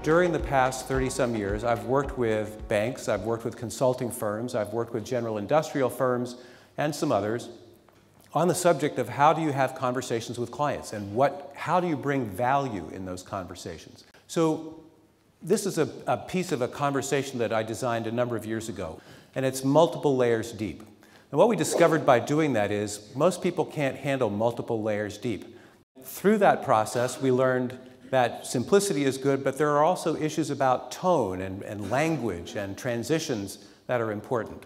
During the past 30-some years, I've worked with banks, I've worked with consulting firms, I've worked with general industrial firms and some others on the subject of how do you have conversations with clients and how do you bring value in those conversations. So this is a piece of a conversation that I designed a number of years ago, and it's multiple layers deep. And what we discovered by doing that is most people can't handle multiple layers deep. Through that process, we learned that simplicity is good, but there are also issues about tone and language and transitions that are important.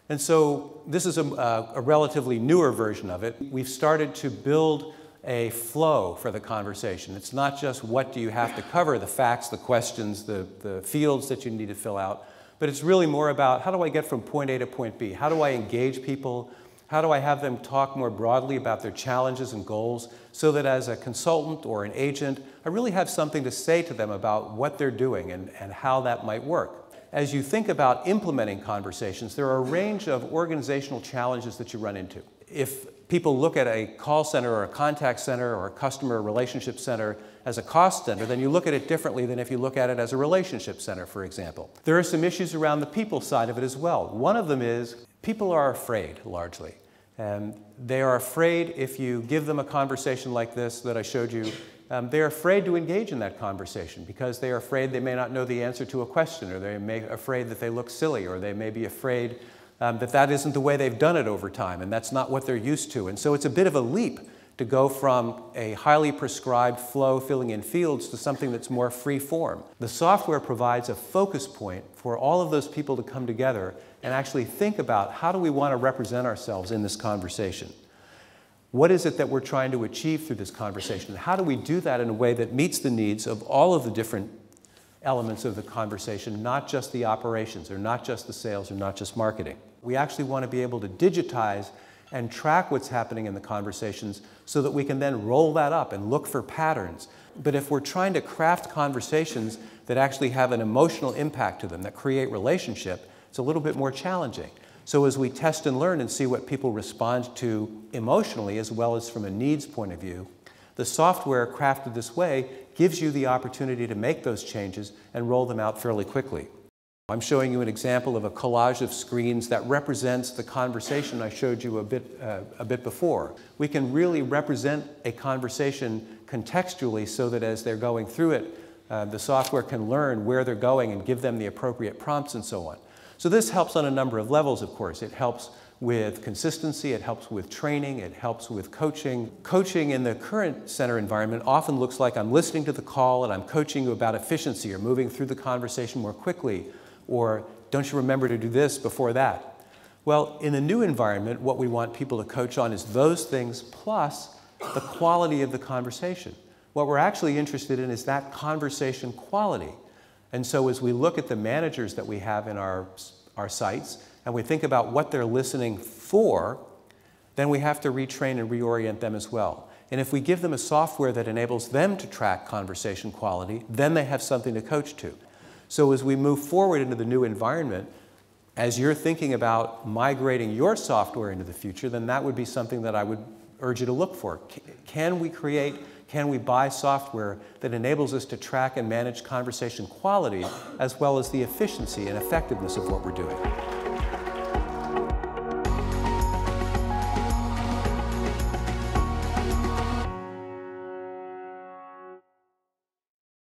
And so this is a relatively newer version of it. We've started to build a flow for the conversation. It's not just what do you have to cover, the facts, the questions, the fields that you need to fill out, but it's really more about how do I get from point A to point B? How do I engage people? How do I have them talk more broadly about their challenges and goals so that as a consultant or an agent, I really have something to say to them about what they're doing and how that might work. As you think about implementing conversations, there are a range of organizational challenges that you run into. If people look at a call center or a contact center or a customer relationship center as a cost center, then you look at it differently than if you look at it as a relationship center, for example. There are some issues around the people side of it as well. One of them is people are afraid, largely. And they are afraid if you give them a conversation like this that I showed you, they're afraid to engage in that conversation because they are afraid they may not know the answer to a question, or they may be afraid that they look silly, or they may be afraid that that isn't the way they've done it over time, and that's not what they're used to. And so it's a bit of a leap to go from a highly prescribed flow filling in fields to something that's more free form. The software provides a focus point for all of those people to come together and actually think about how do we want to represent ourselves in this conversation. What is it that we're trying to achieve through this conversation? And how do we do that in a way that meets the needs of all of the different elements of the conversation, not just the operations, or not just the sales, or not just marketing? We actually want to be able to digitize and track what's happening in the conversations so that we can then roll that up and look for patterns. But if we're trying to craft conversations that actually have an emotional impact to them, that create relationship, it's a little bit more challenging. So as we test and learn and see what people respond to emotionally as well as from a needs point of view, the software crafted this way gives you the opportunity to make those changes and roll them out fairly quickly. I'm showing you an example of a collage of screens that represents the conversation I showed you a bit before. We can really represent a conversation contextually so that as they're going through it, the software can learn where they're going and give them the appropriate prompts and so on. So this helps on a number of levels, of course. It helps with consistency, it helps with training, it helps with coaching. Coaching in the current center environment often looks like I'm listening to the call and I'm coaching you about efficiency or moving through the conversation more quickly, or don't you remember to do this before that? Well, in the new environment, what we want people to coach on is those things plus the quality of the conversation. What we're actually interested in is that conversation quality. And so as we look at the managers that we have in our sites, and we think about what they're listening for, then we have to retrain and reorient them as well. And if we give them a software that enables them to track conversation quality, then they have something to coach to. So as we move forward into the new environment, as you're thinking about migrating your software into the future, then that would be something that I would urge you to look for. Can we buy software that enables us to track and manage conversation quality as well as the efficiency and effectiveness of what we're doing?